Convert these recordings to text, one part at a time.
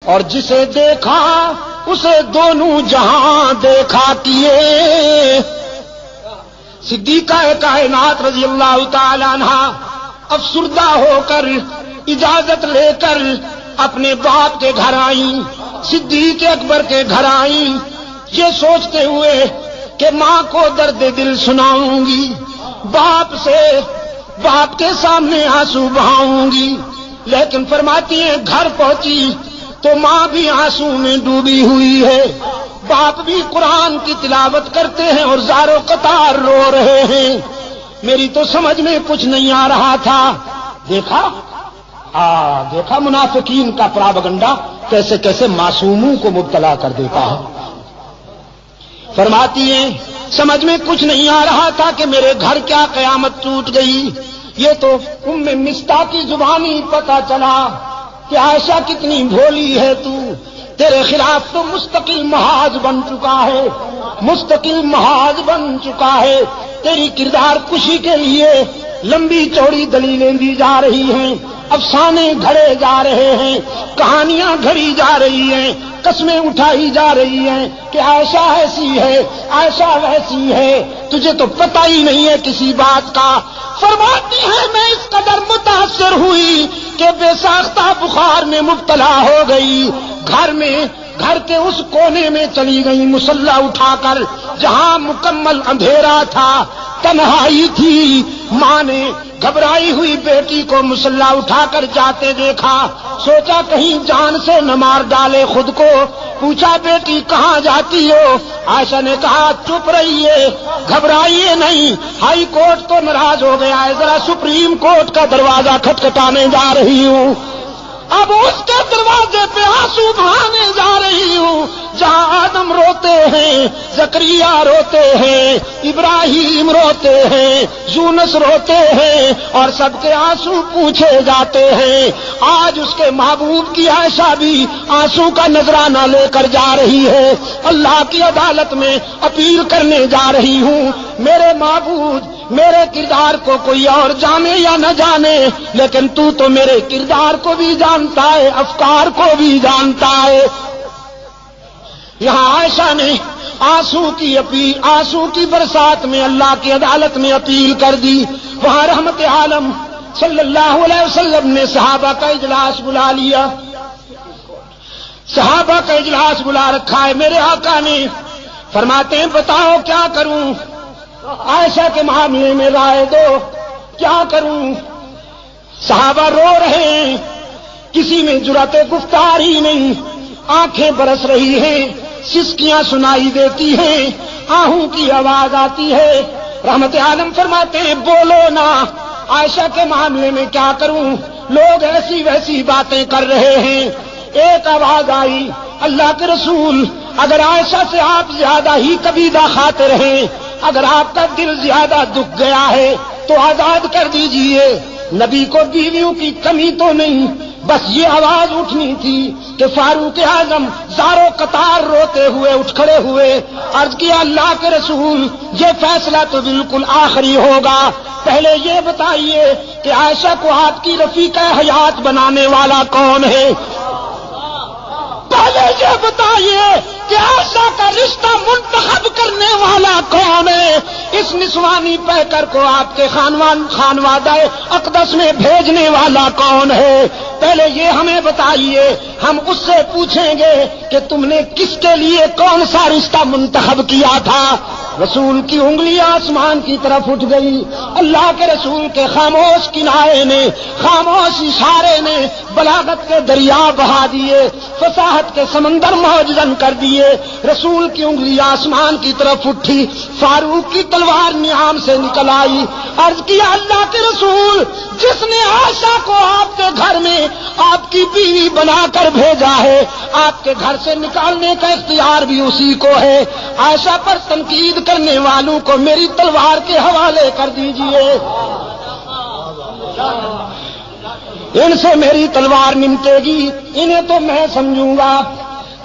اور جسے دیکھا اسے دونوں جہاں دیکھا کیے۔ صدیقہ کائنات رضی اللہ تعالی عنہ افسردہ ہو کر اجازت لے کر اپنے باپ کے گھر آئیں، صدیق اکبر کے گھر آئیں، یہ سوچتے ہوئے کہ ماں کو درد دل سناؤں گی، باپ کے سامنے آنسو بہاؤں گی، لیکن فرماتی ہیں گھر پہنچی تو ماں بھی آنسو میں ڈوبی ہوئی ہے، باپ بھی قرآن کی تلاوت کرتے ہیں اور زارو قطار رو رہے ہیں۔ میری تو سمجھ میں کچھ نہیں آ رہا تھا۔ دیکھا منافقین کا پراپگنڈا کیسے کیسے معصوموں کو مبتلا کر دیتا ہے۔ فرماتی ہیں سمجھ میں کچھ نہیں آ رہا تھا کہ میرے گھر کیا قیامت ٹوٹ گئی۔ یہ تو ام مستہ کی زبانی پتہ چلا کہ عائشہ کتنی بھولی ہے تو، تیرے خلاف تو مستقل محاذ بن چکا ہے، مستقل محاذ بن چکا ہے، تیری کردار کشی کے لیے لمبی چوڑی دلیلیں دی جا رہی ہیں، افسانے گھڑے جا رہے ہیں، کہانیاں گھڑی جا رہی ہیں، قسمیں اٹھائی جا رہی ہیں کہ عائشہ ایسی ہے، عائشہ ویسی ہے، تجھے تو پتہ ہی نہیں ہے کسی بات کا۔ فرماتی ہے میں اس قدر متاثر ہوئی کہ بے ساختہ بخار میں مبتلا ہو گئی، گھر کے اس کونے میں چلی گئی مصلی اٹھا کر جہاں مکمل اندھیرا تھا، تنہائی تھی۔ ماں نے گھبرائی ہوئی بیٹی کو مصلی اٹھا کر جاتے دیکھا، سوچا کہیں جان سے نہ مار ڈالے خود کو، پوچھا بیٹی کہاں جاتی ہو؟ عائشہ نے کہا چپ رہیے، گھبرائیے نہیں، ہائی کورٹ تو ناراض ہو گیا ہے، ذرا سپریم کورٹ کا دروازہ کھٹکھٹانے جا رہی ہوں، اب اس کے دروازے پہ آنسو بہانے جا رہی ہوں جہاں آدم روتے ہیں، زکریا روتے ہیں، ابراہیم روتے ہیں، یونس روتے ہیں اور سب کے آنسو پوچھے جاتے ہیں۔ آج اس کے محبوب کی عائشہ بھی آنسو کا نذرانہ لے کر جا رہی ہے، اللہ کی عدالت میں اپیل کرنے جا رہی ہوں، میرے معبود میرے کردار کو کوئی اور جانے یا نہ جانے، لیکن تو میرے کردار کو بھی جانتا ہے، افکار کو بھی جانتا ہے۔ یہاں عائشہ نے آنسو کی برسات میں اللہ کی عدالت میں اپیل کر دی، وہاں رحمت عالم صلی اللہ علیہ وسلم نے صحابہ کا اجلاس بلا لیا، صحابہ کا اجلاس بلا رکھا ہے میرے آقا نے۔ فرماتے ہیں بتاؤ کیا کروں، عائشہ کے معاملے میں رائے دو، کیا کروں؟ صحابہ رو رہے ہیں، کسی میں جرأت گفتار ہی نہیں، آنکھیں برس رہی ہیں، سسکیاں سنائی دیتی ہیں، آہوں کی آواز آتی ہے۔ رحمت عالم فرماتے ہیں بولو نا، عائشہ کے معاملے میں کیا کروں؟ لوگ ایسی ویسی باتیں کر رہے ہیں۔ ایک آواز آئی اللہ کے رسول، اگر عائشہ سے آپ زیادہ ہی کبیدہ خاطر ہیں، اگر آپ کا دل زیادہ دکھ گیا ہے تو آزاد کر دیجئے، نبی کو بیویوں کی کمی تو نہیں، بس یہ آواز اٹھنی تھی کہ فاروق اعظم زارو قطار روتے ہوئے اٹھ کھڑے ہوئے، عرض کیا اللہ کے رسول یہ فیصلہ تو بالکل آخری ہوگا، پہلے یہ بتائیے کہ عائشہ کو آپ کی رفیقہ حیات بنانے والا کون ہے؟ پہلے یہ بتائیے کہ عائشہ کا رشتہ منتخب کرنے والا کون ہے؟ اس نسوانی پیکر کو آپ کے خانوادہ اقدس میں بھیجنے والا کون ہے؟ پہلے یہ ہمیں بتائیے، ہم اس سے پوچھیں گے کہ تم نے کس کے لیے کون سا رشتہ منتخب کیا تھا۔ رسول کی انگلی آسمان کی طرف اٹھ گئی، اللہ کے رسول کے خاموش کنارے نے، خاموش اشارے نے بلاغت کے دریا بہا دیے، فصاحت کے سمندر معجزن کر دیے۔ رسول کی انگلی آسمان کی طرف اٹھی، فاروق کی تلوار نیام سے نکل آئی، عرض کیا اللہ کے رسول جس نے عائشہ کو آپ کے گھر میں آپ کی بیوی بنا کر بھیجا ہے، آپ کے گھر سے نکالنے کا اختیار بھی اسی کو ہے، عائشہ پر تنقید کرنے والوں کو میری تلوار کے حوالے کر دیجئے، ان سے میری تلوار نمٹے گی، انہیں تو میں سمجھوں گا۔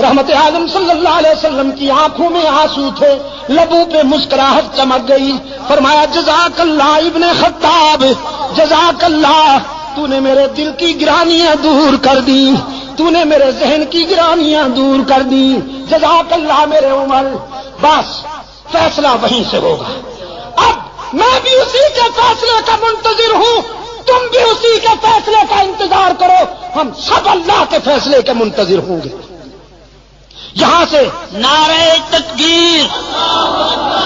رحمت عالم صلی اللہ علیہ وسلم کی آنکھوں میں آنسو تھے، لبوں پہ مسکراہٹ چمک گئی، فرمایا جزاک اللہ ابن خطاب، جزاک اللہ، تو نے میرے دل کی گرانیاں دور کر دی، تو نے میرے ذہن کی گرانیاں دور کر دی، جزاک اللہ میرے عمر۔ بس فیصلہ وہیں سے ہوگا۔ اب میں بھی اسی کے فیصلے کا منتظر ہوں، تم بھی اسی کے فیصلے کا انتظار کرو، ہم سب اللہ کے فیصلے کے منتظر ہوں گے۔ یہاں سے نعرہ تکبیر،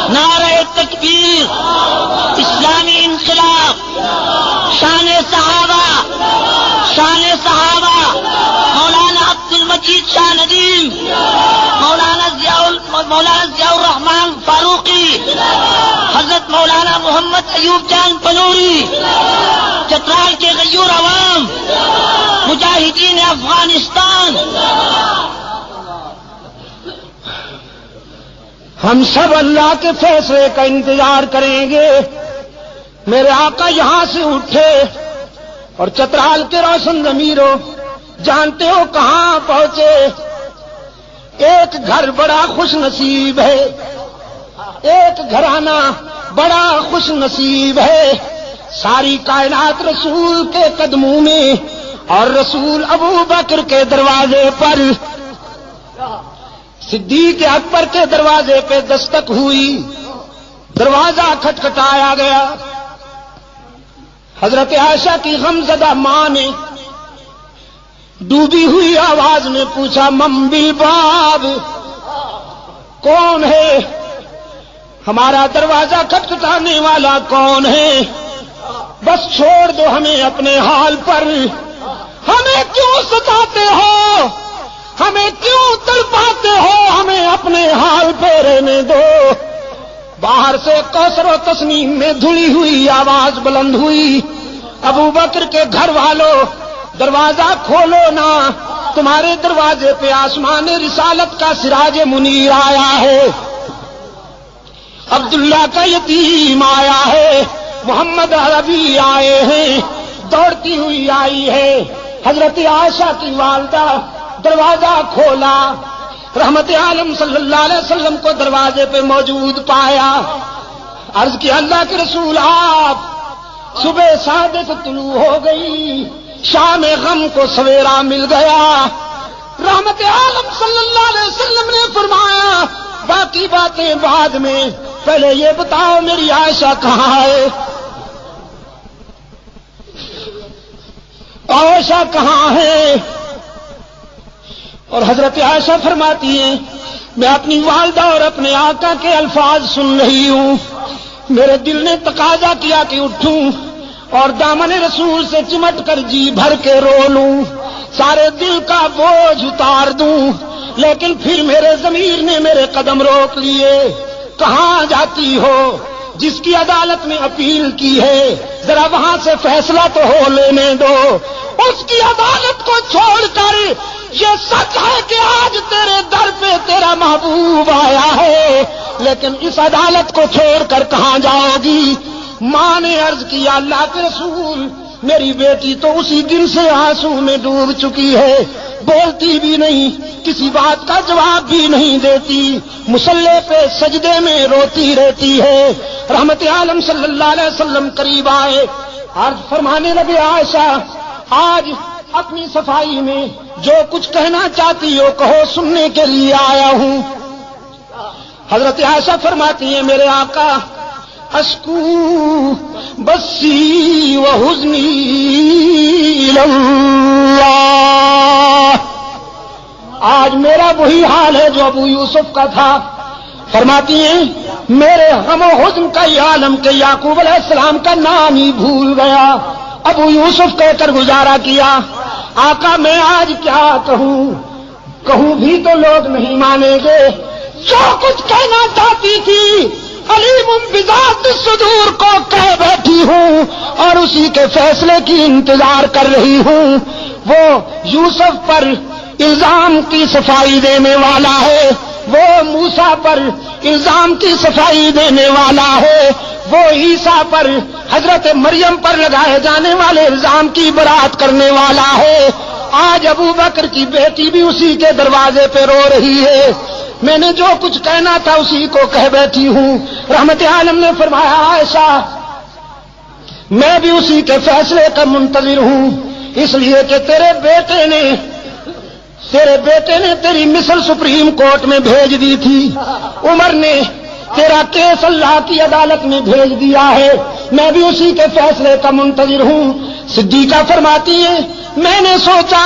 نعرہ تکبیر، اسلامی انقلاب، شان صحابہ، شان صحابہ، مولانا عبد المجید شاہ ندیم، مولانا ضیاء الرحمان فاروقی، حضرت مولانا محمد ایوب جان پنوری، چترال کے غیور عوام، مجاہدین افغانستان، ہم سب اللہ کے فیصلے کا انتظار کریں گے۔ میرے آقا یہاں سے اٹھے اور چترال کے روشن ضمیروں، جانتے ہو کہاں پہنچے؟ ایک گھر بڑا خوش نصیب ہے، ایک گھرانہ بڑا خوش نصیب ہے، ساری کائنات رسول کے قدموں میں، اور رسول ابو بکر کے دروازے پر، صدیق اکبر کے دروازے پہ دستک ہوئی، دروازہ کھٹکھٹایا گیا۔ حضرت عائشہ کی غمزدہ ماں نے ڈوبی ہوئی آواز میں پوچھا، من بالباب، کون ہے؟ ہمارا دروازہ کھٹکھٹانے والا کون ہے؟ بس چھوڑ دو ہمیں اپنے حال پر، ہمیں کیوں ستاتے ہو، ہمیں کیوں تڑپاتے ہو، ہمیں اپنے حال پہ رہنے دو۔ باہر سے کوثر و تسنیم میں دھلی ہوئی آواز بلند ہوئی، ابو بکر کے گھر والوں دروازہ کھولو نا، تمہارے دروازے پہ آسمان رسالت کا سراج منیر آیا ہے، عبداللہ کا یتیم آیا ہے، محمد عربی آئے ہیں، دوڑتی ہوئی آئی ہے۔ حضرت عائشہ کی والدہ دروازہ کھولا، رحمت عالم صلی اللہ علیہ وسلم کو دروازے پہ موجود پایا، عرض کیا اللہ کے رسول آپ، صبح صادق طلوع ہو گئی، شام غم کو سویرا مل گیا۔ رحمت عالم صلی اللہ علیہ وسلم نے فرمایا باقی باتیں بعد میں، پہلے یہ بتاؤ میری عائشہ کہاں ہے؟ عائشہ کہاں ہے؟ اور حضرت عائشہ فرماتی ہیں میں اپنی والدہ اور اپنے آقا کے الفاظ سن رہی ہوں، میرے دل نے تقاضا کیا کہ اٹھوں اور دامن رسول سے چمٹ کر جی بھر کے رو لوں، سارے دل کا بوجھ اتار دوں، لیکن پھر میرے ضمیر نے میرے قدم روک لیے۔ کہاں جاتی ہو؟ جس کی عدالت میں اپیل کی ہے ذرا وہاں سے فیصلہ تو ہو لینے دو، اس کی عدالت کو چھوڑ کر یہ سچ ہے کہ آج تیرے در پہ تیرا محبوب آیا ہے، لیکن اس عدالت کو چھوڑ کر کہاں جاؤ گی؟ ماں نے عرض کیا اللہ کے رسول، میری بیٹی تو اسی دن سے آنسو میں ڈوب چکی ہے، بولتی بھی نہیں، کسی بات کا جواب بھی نہیں دیتی، مصلی پہ سجدے میں روتی رہتی ہے۔ رحمت عالم صلی اللہ علیہ وسلم قریب آئے، عرض فرمانے لگے عائشہ آج اپنی صفائی میں جو کچھ کہنا چاہتی ہو کہو، سننے کے لیے آیا ہوں۔ حضرت عائشہ فرماتی ہیں میرے آقا اشکو بسی و حزنی اللہ، آج میرا وہی حال ہے جو ابو یوسف کا تھا۔ فرماتی ہیں میرے غم و حزن کا یہ عالم کہ یعقوب علیہ السلام کا نام ہی بھول گیا، ابو یوسف کہہ کر گزارا کیا۔ آقا میں آج کیا کہوں بھی تو لوگ نہیں مانیں گے، جو کچھ کہنا چاہتی تھی علیم بذات الصدور کو کہہ بیٹھی ہوں، اور اسی کے فیصلے کی انتظار کر رہی ہوں۔ وہ یوسف پر الزام کی صفائی دینے والا ہے، وہ موسیٰ پر الزام کی صفائی دینے والا ہے، وہ عیسیٰ پر حضرت مریم پر لگائے جانے والے الزام کی برات کرنے والا ہے۔ آج ابو بکر کی بیٹی بھی اسی کے دروازے پہ رو رہی ہے، میں نے جو کچھ کہنا تھا اسی کو کہہ بیٹھی ہوں۔ رحمت عالم نے فرمایا عائشہ میں بھی اسی کے فیصلے کا منتظر ہوں، اس لیے کہ تیرے بیٹے نے تیرے بیٹے نے تیری مثل سپریم کورٹ میں بھیج دی تھی، عمر نے تیرا کیس اللہ کی عدالت میں بھیج دیا ہے، میں بھی اسی کے فیصلے کا منتظر ہوں۔ صدیقہ فرماتی ہے میں نے سوچا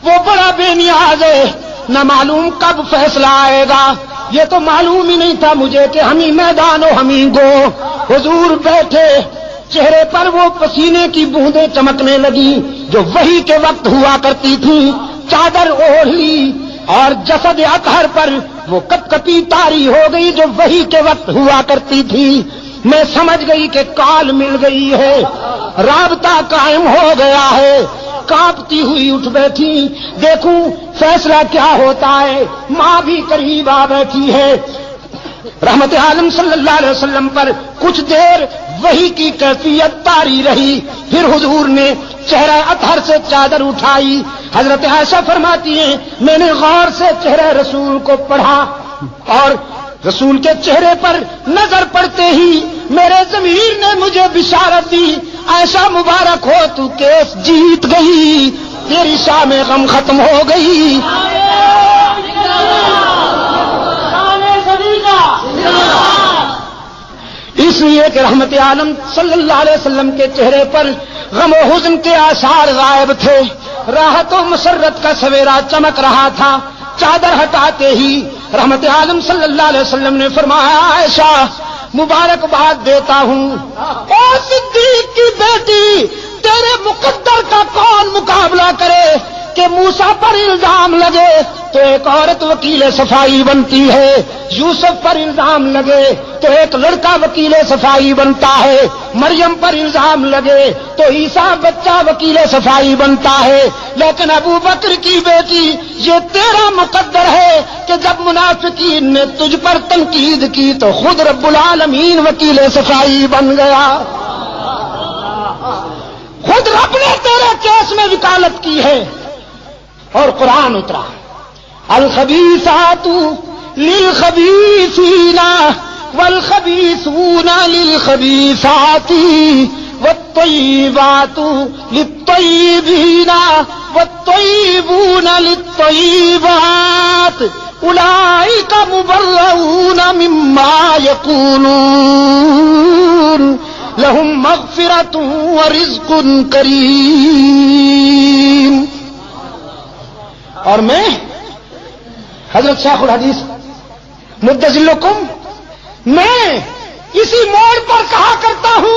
وہ بڑا بے نیاز ہے، نہ معلوم کب فیصلہ آئے گا، یہ تو معلوم ہی نہیں تھا مجھے کہ ہمیں میدان و ہمیں گو۔ حضور بیٹھے، چہرے پر وہ پسینے کی بوندیں چمکنے لگی جو وحی کے وقت ہوا کرتی تھی، چادر اوڑھ لی اور جسد اطہر پر وہ کپ کپی تاری ہو گئی جو وحی کے وقت ہوا کرتی تھی۔ میں سمجھ گئی کہ کال مل گئی ہے، رابطہ قائم ہو گیا ہے، کانپتی ہوئی اٹھ بیٹھی، دیکھوں فیصلہ کیا ہوتا ہے۔ ماں بھی قریب آ بیٹھی ہے۔ رحمت عالم صلی اللہ علیہ وسلم پر کچھ دیر وحی کی کیفیت طاری رہی، پھر حضور نے چہرہ اطہر سے چادر اٹھائی۔ حضرت عائشہ فرماتی ہیں میں نے غور سے چہرہ رسول کو پڑھا اور رسول کے چہرے پر نظر پڑتے ہی میرے ضمیر نے مجھے بشارت دی، عائشہ مبارک ہو تو کیس جیت گئی، تیری شاہ میں غم ختم ہو گئی۔ اس لیے کہ رحمت عالم صلی اللہ علیہ وسلم کے چہرے پر غم و حزن کے آثار غائب تھے، راحت و مسرت کا سویرا چمک رہا تھا۔ چادر ہٹاتے ہی رحمت عالم صلی اللہ علیہ وسلم نے فرمایا عائشہ مبارکباد دیتا ہوں، اے صدیق کی بیٹی، تیرے مقدر کا کون مقابلہ کرے کہ موسیٰ پر الزام لگے تو ایک عورت وکیل صفائی بنتی ہے، یوسف پر الزام لگے تو ایک لڑکا وکیل صفائی بنتا ہے، مریم پر الزام لگے تو عیسیٰ بچہ وکیل صفائی بنتا ہے، لیکن ابو بکر کی بیٹی یہ تیرا مقدر ہے کہ جب منافقین نے تجھ پر تنقید کی تو خود رب العالمین وکیل صفائی بن گیا، خود رب نے تیرے کیس میں وکالت کی ہے۔ اور قرآن اترا الخبیثات للخبیثین والخبیثون للخبیثات والطیبات للطیبین والطیبون للطیبات اولئک مبرؤون مما یقولون لهم مغفرۃ ورزق کریم۔ اور میں حضرت شیخ الحدیث مدظلکم میں اسی موڑ پر کہا کرتا ہوں